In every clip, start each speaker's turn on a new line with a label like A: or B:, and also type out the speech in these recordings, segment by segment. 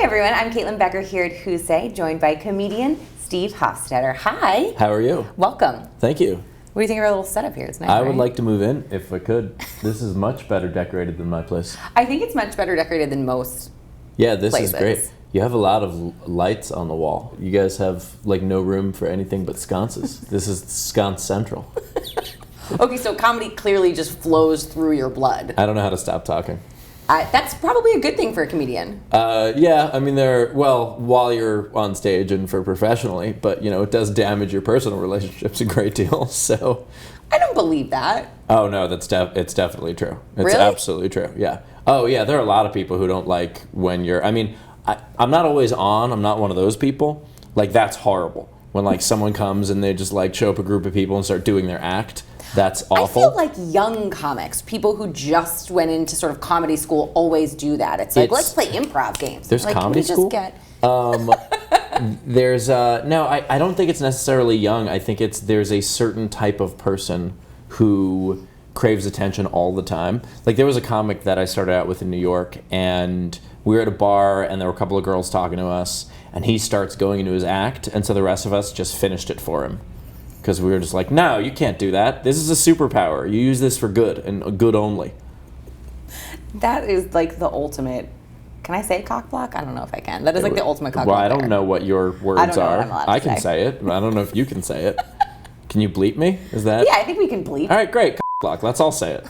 A: everyone, I'm Caitlin Becker here at WHOSAY, joined by comedian Steve Hofstetter. Hi.
B: How are you?
A: Welcome.
B: Thank you.
A: What do you think of our little setup here? It's nice,
B: I
A: right?
B: would like to move in if I could. This is much better decorated than my place.
A: I think it's much better decorated than most
B: Yeah, this
A: places.
B: is great. You have a lot of lights on the wall. You guys have like no room for anything but sconces. This is sconce central.
A: Okay, so comedy clearly just flows through your blood.
B: I don't know how to stop talking.
A: That's probably a good thing for a comedian.
B: Yeah, I mean, while you're on stage and for professionally, but it does damage your personal relationships a great deal. So,
A: I don't believe that.
B: oh no, it's definitely true. It's
A: Really?
B: absolutely true. Yeah. Oh yeah, there are a lot of people who don't like when you're. I mean, I'm not always on. I'm not one of those people. Like that's horrible. When like someone comes and they just like show up a group of people and start doing their act. That's awful.
A: I feel like young comics, people who just went into sort of comedy school, always do that. It's like, let's play improv games.
B: There's
A: like,
B: comedy
A: can we
B: school?
A: Just
B: There's no, I don't think it's necessarily young. I think there's a certain type of person who craves attention all the time. Like there was a comic that I started out with in New York, and we were at a bar, and there were a couple of girls talking to us, and he starts going into his act, and so the rest of us just finished it for him. Because we were just like, no, you can't do that. This is a superpower. You use this for good, and good only.
A: That is like the ultimate. Can I say cock block? I don't know if I can. That is like the ultimate cock block.
B: Well, I don't know what your words
A: I don't know
B: are.
A: what I'm allowed to
B: I can
A: say.
B: say it, but I don't know if you can say it. Can you bleep me? Is that?
A: Yeah, I think we can bleep.
B: All right, great. Cock block. Let's all say it.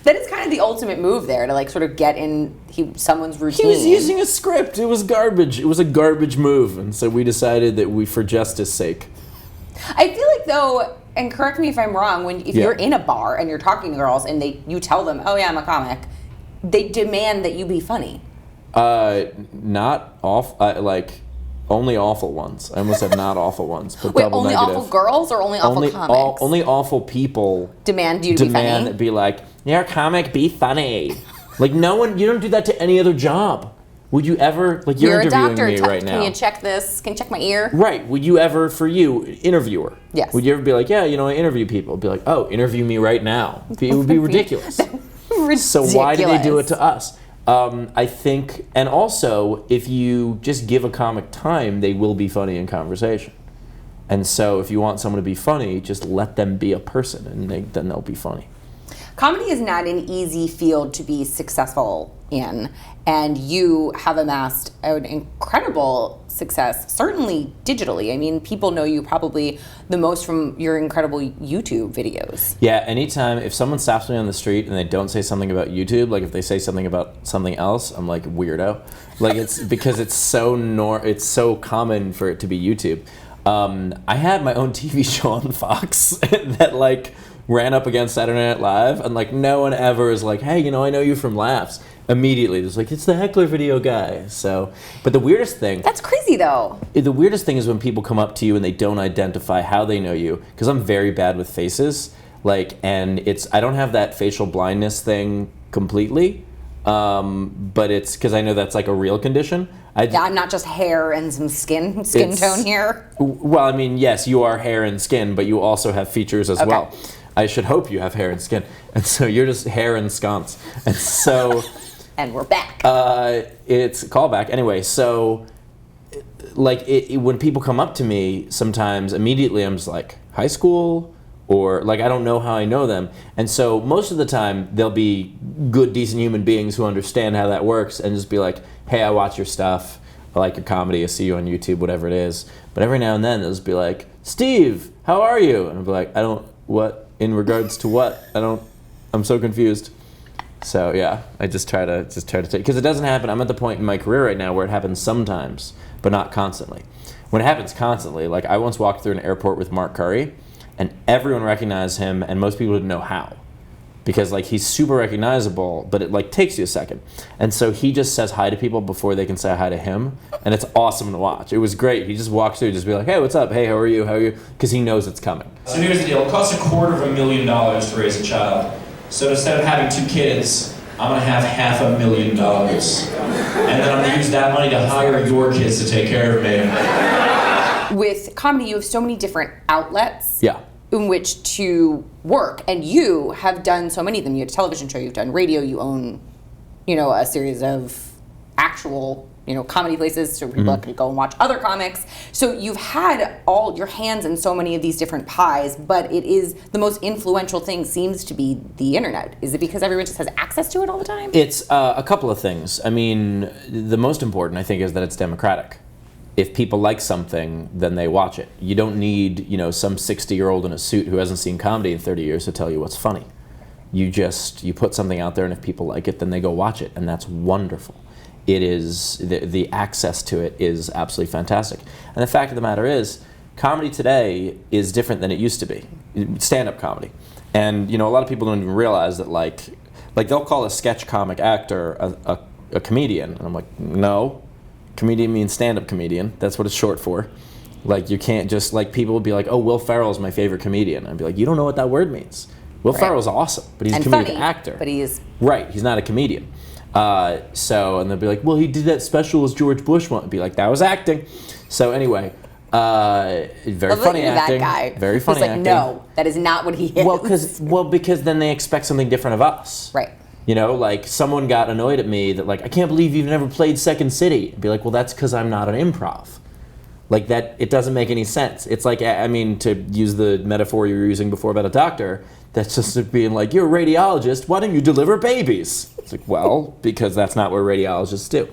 A: That is kind of the ultimate move there, to like sort of get in someone's routine.
B: He was using a script. It was garbage. It was a garbage move, and so we decided that for justice sake.
A: I feel like though, and correct me if I'm wrong, if you're in a bar and you're talking to girls and you tell them, oh yeah, I'm a comic, they demand that you be funny.
B: Not awful. Only awful ones. I almost said not awful ones, but
A: Wait,
B: double
A: only
B: negative.
A: awful girls or only awful comics?
B: Only awful people
A: demand you to be funny?
B: Be like, you're a comic, be funny. Like no one, you don't do that to any other job. Would you ever, like you're interviewing
A: a doctor,
B: me right now.
A: Can you check this? Can you check my ear?
B: Right. Would you ever, for you, interviewer?
A: Yes.
B: Would you ever be like, yeah, I interview people. Be like, oh, interview me right now. It would be ridiculous.
A: Ridiculous.
B: So why do they do it to us? I think, and also, if you just give a comic time, they will be funny in conversation. And so if you want someone to be funny, just let them be a person, and then they'll be funny.
A: Comedy is not an easy field to be successful in, and you have amassed an incredible success, certainly digitally. I mean, people know you probably the most from your incredible YouTube videos.
B: Yeah, anytime, if someone stops me on the street and they don't say something about YouTube, like if they say something about something else, I'm like, weirdo. Like it's because it's so common for it to be YouTube. I had my own TV show on Fox that like ran up against Saturday Night Live, and like no one ever is like, hey, I know you from Laughs. Immediately, it's like, it's the heckler video guy. So, but the weirdest thing...
A: That's crazy, though.
B: The weirdest thing is when people come up to you and they don't identify how they know you, because I'm very bad with faces, and I don't have that facial blindness thing completely, but it's because I know that's like a real condition.
A: I'm not just hair and some skin tone here.
B: Well, I mean, yes, you are hair and skin, but you also have features as well. I should hope you have hair and skin. And so you're just hair and sconce. And so...
A: And we're back.
B: It's a callback. Anyway, so when people come up to me, sometimes immediately I'm just like, high school? Or like I don't know how I know them. And so most of the time they'll be good, decent human beings who understand how that works and just be like, hey, I watch your stuff. I like your comedy. I see you on YouTube, whatever it is. But every now and then they'll just be like, Steve, how are you? And I'll be like, what? In regards to what? I'm so confused. So yeah, I just try to take, because it doesn't happen. I'm at the point in my career right now where it happens sometimes, but not constantly. When it happens constantly, like I once walked through an airport with Mark Curry, and everyone recognized him, and most people didn't know how, because like he's super recognizable, but it like takes you a second. And so he just says hi to people before they can say hi to him, and it's awesome to watch. It was great. He just walks through, just be like, hey, what's up? Hey, how are you? How are you? Because he knows it's coming.
C: So here's the deal. It costs $250,000 to raise a child. So instead of having 2 kids, I'm going to have $500,000. And then I'm going to use that money to hire your kids to take care of me.
A: With comedy, you have so many different outlets.
B: Yeah.
A: In which to work, and you have done so many of them. You have a television show, you've done radio, you own, a series of actual, comedy places so people can go and watch other comics. So you've had all your hands in so many of these different pies, but it is the most influential thing seems to be the internet. Is it because everyone just has access to it all the time?
B: It's a couple of things. I mean, the most important, I think, is that it's democratic. If people like something, then they watch it. You don't need, some 60-year-old in a suit who hasn't seen comedy in 30 years to tell you what's funny. You put something out there, and if people like it, then they go watch it, and that's wonderful. It is, the access to it is absolutely fantastic. And the fact of the matter is, comedy today is different than it used to be. Stand-up comedy. And, a lot of people don't even realize that, like they'll call a sketch comic actor a comedian. And I'm like, no. Comedian means stand-up comedian. That's what it's short for. Like, you can't just, people will be like, oh, Will Ferrell's my favorite comedian. I'd be like, you don't know what that word means. Will Ferrell's awesome, but he's a comedic
A: funny,
B: actor.
A: But he's...
B: Right, he's not a comedian. And they'll be like, well, he did that special as George Bush once. I'd be like, that was acting. So anyway, very funny acting.
A: That guy
B: very funny
A: acting.
B: No,
A: that is not what he is.
B: Because then they expect something different of us.
A: Right.
B: Someone got annoyed at me that, I can't believe you've never played Second City. I'd be like, well, that's because I'm not an improv. That, it doesn't make any sense. It's to use the metaphor you were using before about a doctor, that's just being like, you're a radiologist, why don't you deliver babies? It's like, well, because that's not what radiologists do.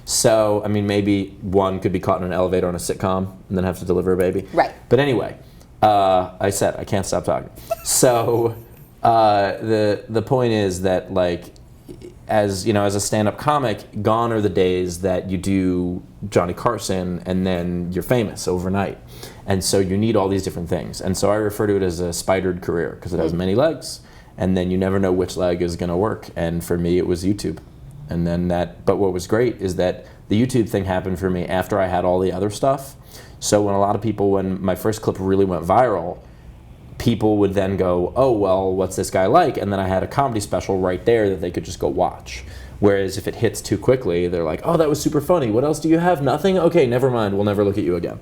B: So, maybe one could be caught in an elevator on a sitcom and then have to deliver a baby.
A: Right.
B: But anyway, I said I can't stop talking. So, the point is that, as a stand-up comic, gone are the days that you do Johnny Carson and then you're famous overnight. And so you need all these different things. And so I refer to it as a spidered career because it has many legs, and then you never know which leg is going to work. And for me, it was YouTube. And then but what was great is that the YouTube thing happened for me after I had all the other stuff. So when my first clip really went viral, people would then go, oh, well, what's this guy like? And then I had a comedy special right there that they could just go watch. Whereas if it hits too quickly, they're like, oh, that was super funny. What else do you have? Nothing? Okay, never mind. We'll never look at you again.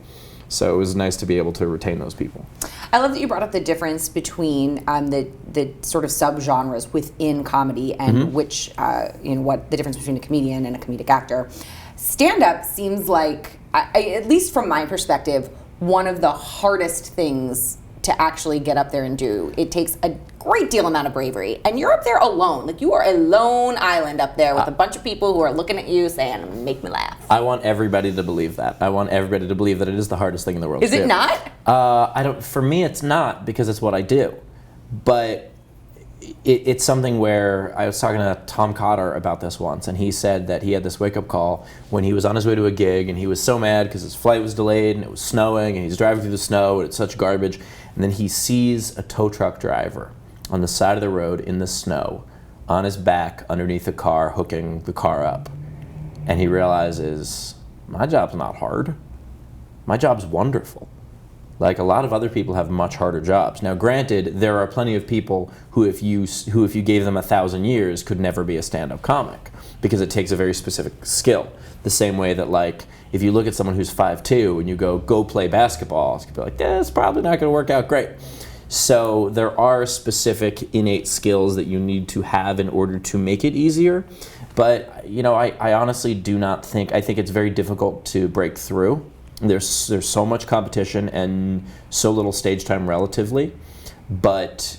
B: So it was nice to be able to retain those people.
A: I love that you brought up the difference between the sort of subgenres within comedy and which, what the difference between a comedian and a comedic actor. Stand-up seems like, at least from my perspective, one of the hardest things to actually get up there and do. It takes a great deal amount of bravery, and you're up there alone. You are a lone island up there with a bunch of people who are looking at you saying, make me laugh.
B: I want everybody to believe that. I want everybody to believe that it is the hardest thing in the world.
A: Is it not?
B: For me, it's not, because it's what I do. But it's something where I was talking to Tom Cotter about this once, and he said that he had this wake-up call when he was on his way to a gig, and he was so mad because his flight was delayed, and it was snowing, and he's driving through the snow, and it's such garbage. And then he sees a tow truck driver on the side of the road in the snow, on his back underneath the car, hooking the car up. And he realizes, my job's not hard. My job's wonderful. A lot of other people have much harder jobs. Now, granted, there are plenty of people who if you gave them 1,000 years, could never be a stand-up comic, because it takes a very specific skill. The same way that, if you look at someone who's 5'2" and you go play basketball, it's going to be like, it's probably not going to work out great. So there are specific innate skills that you need to have in order to make it easier. But, I honestly do not think, I think it's very difficult to break through. There's so much competition and so little stage time relatively, but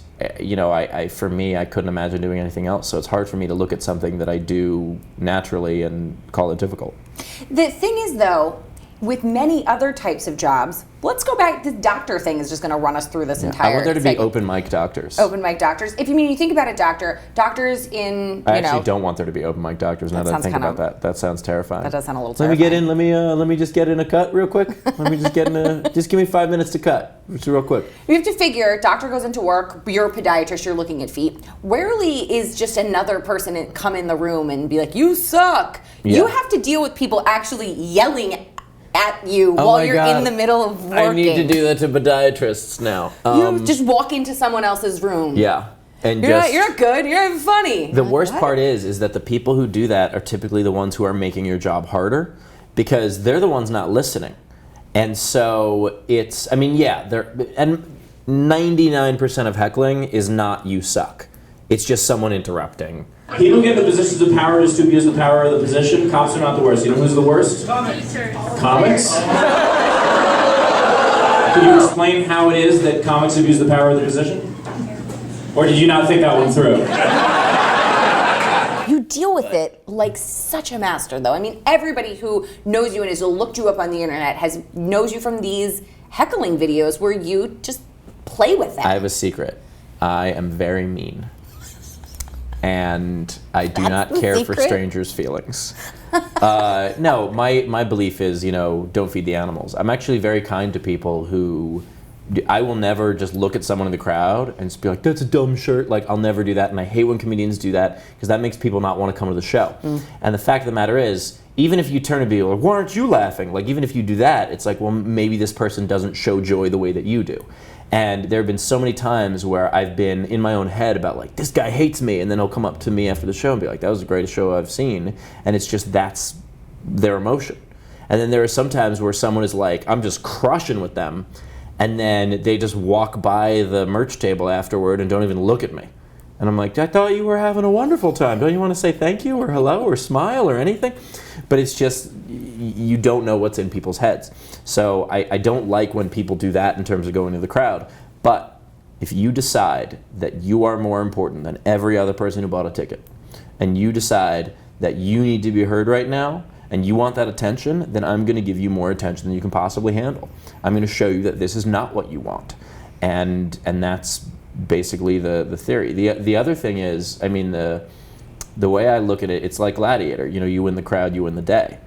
B: for me, I couldn't imagine doing anything else. So it's hard for me to look at something that I do naturally and call it difficult.
A: The thing is, though, with many other types of jobs, let's go back. The doctor thing is just going to run us through this entire.
B: I want there to be
A: segment.
B: open mic doctors.
A: Open mic doctors. If you think about a doctor, doctors in
B: I actually don't want there to be open mic doctors. Now that I think about that, that sounds terrifying.
A: That does sound a little
B: Let
A: terrifying.
B: me get in. Let me just get in a cut real quick. Let me just get in a. Just give me 5 minutes to cut. Just real quick.
A: You have to figure, doctor goes into work, you're a podiatrist, you're looking at feet. Rarely is just another person come in the room and be like, you suck.
B: Yeah.
A: You have to deal with people actually yelling at you while you're in the middle of working.
B: I need to do that to podiatrists now.
A: You just walk into someone else's room.
B: Yeah. And
A: you're not good, you're not funny.
B: The worst part is that the people who do that are typically the ones who are making your job harder, because they're the ones not listening. And so and 99% of heckling is not you suck. It's just someone interrupting.
C: People get in the positions of power just to abuse the power of the position. Cops are not the worst. You know who's the worst? Comics? Can you explain how it is that comics abuse the power of the position? Or did you not think that one through?
A: You deal with it like such a master, though. I mean, everybody who knows you and has looked you up on the internet knows you from these heckling videos where you just play with that.
B: I have a secret. I am very mean. And I do not care for strangers' feelings. No, my belief is, don't feed the animals. I'm actually very kind to people who, I will never just look at someone in the crowd and just be like, that's a dumb shirt. Like, I'll never do that. And I hate when comedians do that because that makes people not want to come to the show. And the fact of the matter is, even if you turn and be like, why aren't you laughing? Like, even if you do that, it's like, well, maybe this person doesn't show joy the way that you do. And there have been so many times where I've been in my own head about like, this guy hates me, and then he'll come up to me after the show and be like, that was the greatest show I've seen, and it's just that's their emotion. And then there are some times where someone is like, I'm just crushing with them, and then they just walk by the merch table afterward and don't even look at me. And I'm like, I thought you were having a wonderful time. Don't you want to say thank you or hello or smile or anything? But it's just, you don't know what's in people's heads. So I don't like when people do that in terms of going to the crowd. But if you decide that you are more important than every other person who bought a ticket, and you decide that you need to be heard right now, and you want that attention, then I'm going to give you more attention than you can possibly handle. I'm going to show you that this is not what you want. And that's basically the theory. The other thing is, I mean, the way I look at it, it's like Gladiator. You win the crowd, you win the day.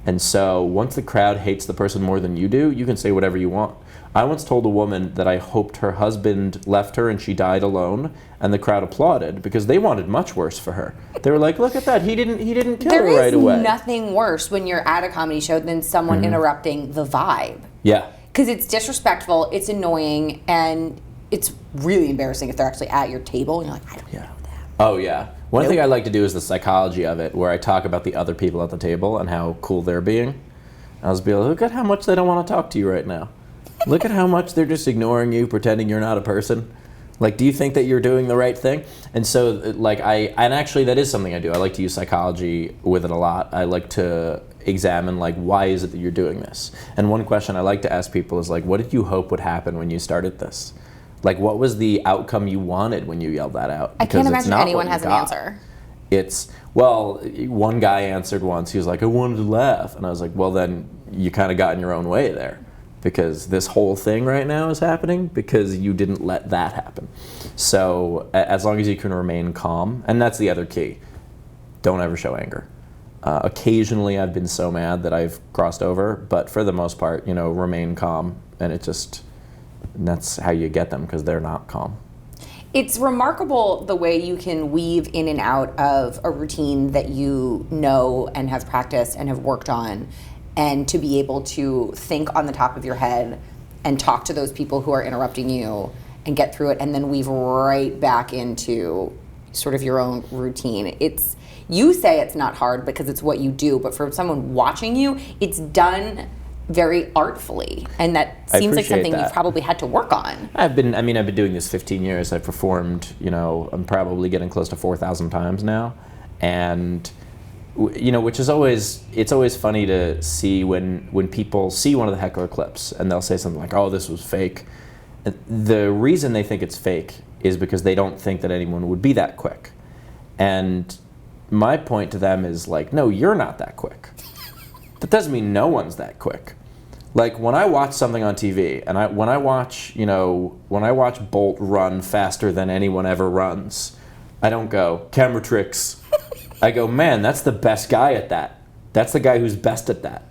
B: And so once the crowd hates the person more than you do, you can say whatever you want. I once told a woman that I hoped her husband left her and she died alone, and the crowd applauded because they wanted much worse for her. They were like, look at that, he didn't kill her right away.
A: There is nothing worse when you're at a comedy show than someone interrupting the vibe.
B: Yeah.
A: Because it's disrespectful, it's annoying, and it's really embarrassing if they're actually at your table and you're like, I don't know that.
B: Oh yeah. One thing I like to do is the psychology of it, where I talk about the other people at the table and how cool they're being. I'll just be like, look at how much they don't want to talk to you right now. Look at how much they're just ignoring you, pretending you're not a person. Like, do you think that you're doing the right thing? And so, like, and actually that is something I do. I like to use psychology with it a lot. I like to examine, like, why is it that you're doing this? And one question I like to ask people is, like, what did you hope would happen when you started this? Like, what was the outcome you wanted when you yelled that out?
A: I can't imagine anyone has an answer.
B: Well, one guy answered once, he was like, I wanted to laugh. And I was like, well, then you kind of got in your own way there. Because this whole thing right now is happening because you didn't let that happen. So as long as you can remain calm, and that's the other key, don't ever show anger. Occasionally I've been so mad that I've crossed over, but for the most part, remain calm, and that's how you get them, because they're not calm.
A: It's remarkable the way you can weave in and out of a routine that you know and have practiced and have worked on, and to be able to think on the top of your head and talk to those people who are interrupting you and get through it, and then weave right back into sort of your own routine. You say it's not hard because it's what you do, but for someone watching you, it's done very artfully, and that seems like something you've probably had to work on.
B: I've been doing this 15 years. I've performed, I'm probably getting close to 4,000 times now, and which is it's always funny to see when people see one of the heckler clips and they'll say something like, oh, this was fake. The reason they think it's fake is because they don't think that anyone would be that quick. And my point to them is like, no, you're not that quick. That doesn't mean no one's that quick. Like, when I watch something on TV, and when I watch Bolt run faster than anyone ever runs, I don't go, camera tricks. I go, man, that's the best guy at that. That's the guy who's best at that.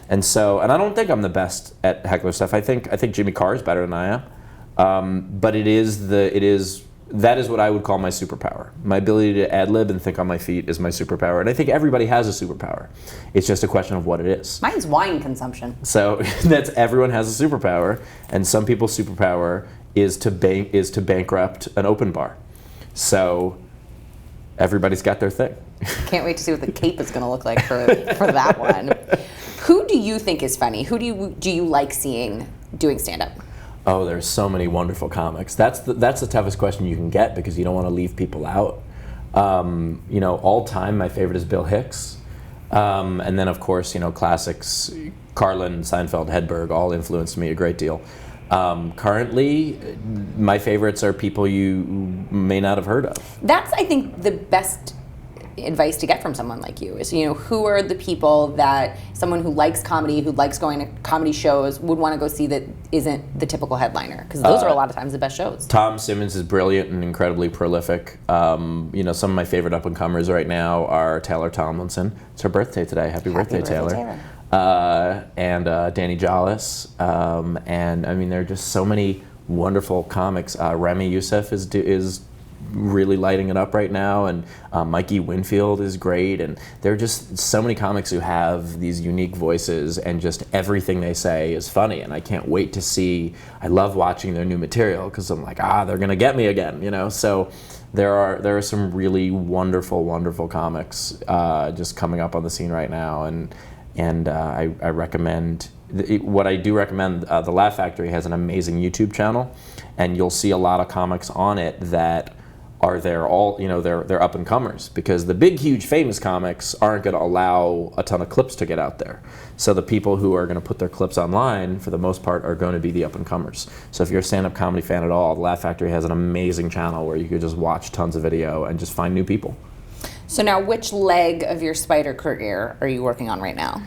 B: And I don't think I'm the best at heckler stuff. I think Jimmy Carr is better than I am. But that is what I would call my superpower. My ability to ad-lib and think on my feet is my superpower. And I think everybody has a superpower. It's just a question of what it is.
A: Mine's wine consumption.
B: So everyone has a superpower, and some people's superpower is to bankrupt an open bar. So everybody's got their thing.
A: Can't wait to see what the cape is going to look like for that one. Who do you think is funny? Who do you like seeing doing stand-up?
B: Oh, there's so many wonderful comics. That's the toughest question you can get because you don't want to leave people out. All time, my favorite is Bill Hicks. And then, of course, classics, Carlin, Seinfeld, Hedberg, all influenced me a great deal. Currently, my favorites are people you may not have heard of.
A: That's, I think, the best advice to get from someone like you is, who are the people that someone who likes comedy, who likes going to comedy shows, would want to go see that isn't the typical headliner? Because those are a lot of times the best shows.
B: Tom Simmons is brilliant and incredibly prolific. Some of my favorite up-and-comers right now are Taylor Tomlinson. It's her birthday today. Happy birthday, Taylor. And Danny Jollis. And I mean, there are just so many wonderful comics. Remy Youssef is really lighting it up right now, and Mikey Winfield is great, and there are just so many comics who have these unique voices, and just everything they say is funny, and I can't wait to see. I love watching their new material because I'm like, they're gonna get me again, so there are some really wonderful comics just coming up on the scene right now, and I recommend. What I do recommend, the Laugh Factory has an amazing YouTube channel, and you'll see a lot of comics on it that are there all, they're up and comers, because the big, huge, famous comics aren't going to allow a ton of clips to get out there. So the people who are going to put their clips online, for the most part, are going to be the up and comers. So if you're a stand-up comedy fan at all, the Laugh Factory has an amazing channel where you could just watch tons of video and just find new people.
A: So now, which leg of your spider career are you working on right now?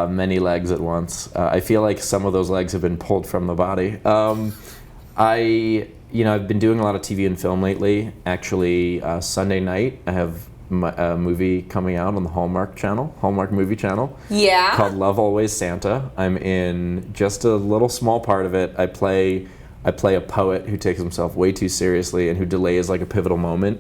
B: Many legs at once. I feel like some of those legs have been pulled from the body. I've been doing a lot of TV and film lately. Actually, Sunday night, I have a movie coming out on the Hallmark movie channel.
A: Yeah.
B: Called Love Always Santa. I'm in just a little small part of it. I play a poet who takes himself way too seriously and who delays like a pivotal moment.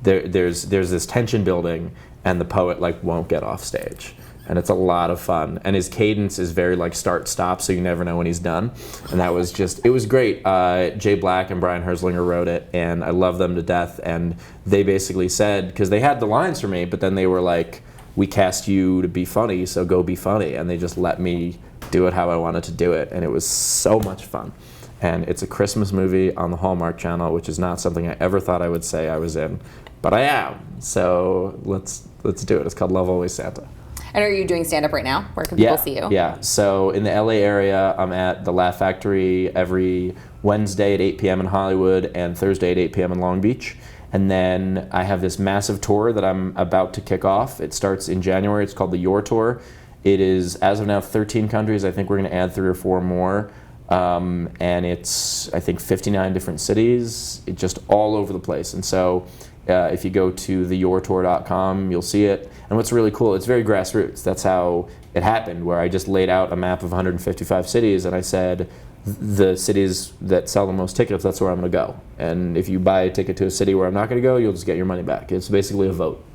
B: There's this tension building, and the poet won't get off stage. And it's a lot of fun. And his cadence is very start-stop, so you never know when he's done. And it was great. Jay Black and Brian Herzlinger wrote it, and I love them to death. And they basically said, because they had the lines for me, but then they were like, we cast you to be funny, so go be funny. And they just let me do it how I wanted to do it. And it was so much fun. And it's a Christmas movie on the Hallmark Channel, which is not something I ever thought I would say I was in. But I am. So let's do it. It's called Love Always Santa.
A: And are you doing stand-up right now? Where can people see you?
B: Yeah, so in the LA area, I'm at the Laugh Factory every Wednesday at 8 p.m. in Hollywood and Thursday at 8 p.m. in Long Beach. And then I have this massive tour that I'm about to kick off. It starts in January. It's called the Your Tour. It is, as of now, 13 countries. I think we're going to add 3 or 4 more. And it's, I think, 59 different cities, just all over the place. And so if you go to theyourtour.com, you'll see it. And what's really cool, it's very grassroots. That's how it happened, where I just laid out a map of 155 cities, and I said, the cities that sell the most tickets, that's where I'm going to go. And if you buy a ticket to a city where I'm not going to go, you'll just get your money back. It's basically a vote.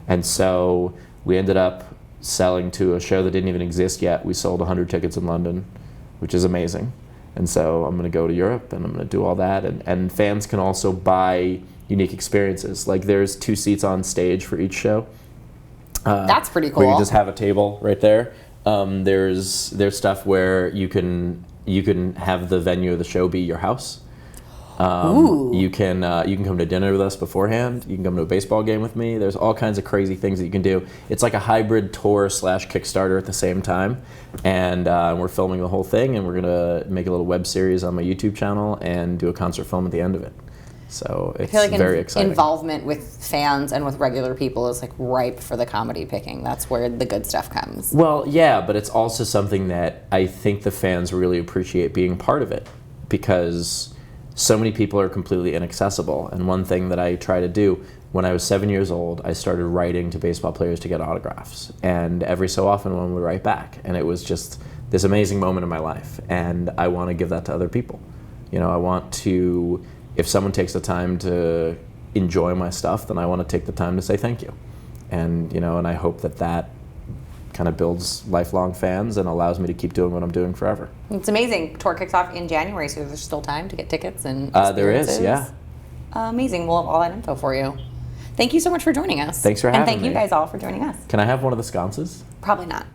B: And so we ended up selling to a show that didn't even exist yet. We sold 100 tickets in London, which is amazing. And so I'm going to go to Europe, and I'm going to do all that. And fans can also buy unique experiences. There's 2 seats on stage for each show.
A: That's pretty cool.
B: Where you just have a table right there. There's stuff where you can have the venue of the show be your house. You can come to dinner with us beforehand. You can come to a baseball game with me. There's all kinds of crazy things that you can do. It's like a hybrid tour / Kickstarter at the same time. And we're filming the whole thing, and we're gonna make a little web series on my YouTube channel and do a concert film at the end of it. So it's very exciting.
A: Involvement with fans and with regular people is ripe for the comedy picking. That's where the good stuff comes.
B: Well, yeah, but it's also something that I think the fans really appreciate being part of it, because so many people are completely inaccessible. And one thing that I try to do, when I was 7 years old, I started writing to baseball players to get autographs. And every so often one would write back. And it was just this amazing moment in my life. And I want to give that to other people. I want to... If someone takes the time to enjoy my stuff, then I want to take the time to say thank you. And, and I hope that kind of builds lifelong fans and allows me to keep doing what I'm doing forever.
A: It's amazing. Tour kicks off in January, so there's still time to get tickets and experiences.
B: There is, yeah.
A: Amazing. We'll have all that info for you. Thank you so much for joining us.
B: Thanks for having me.
A: And thank you guys all for joining us.
B: Can I have one of the sconces?
A: Probably not.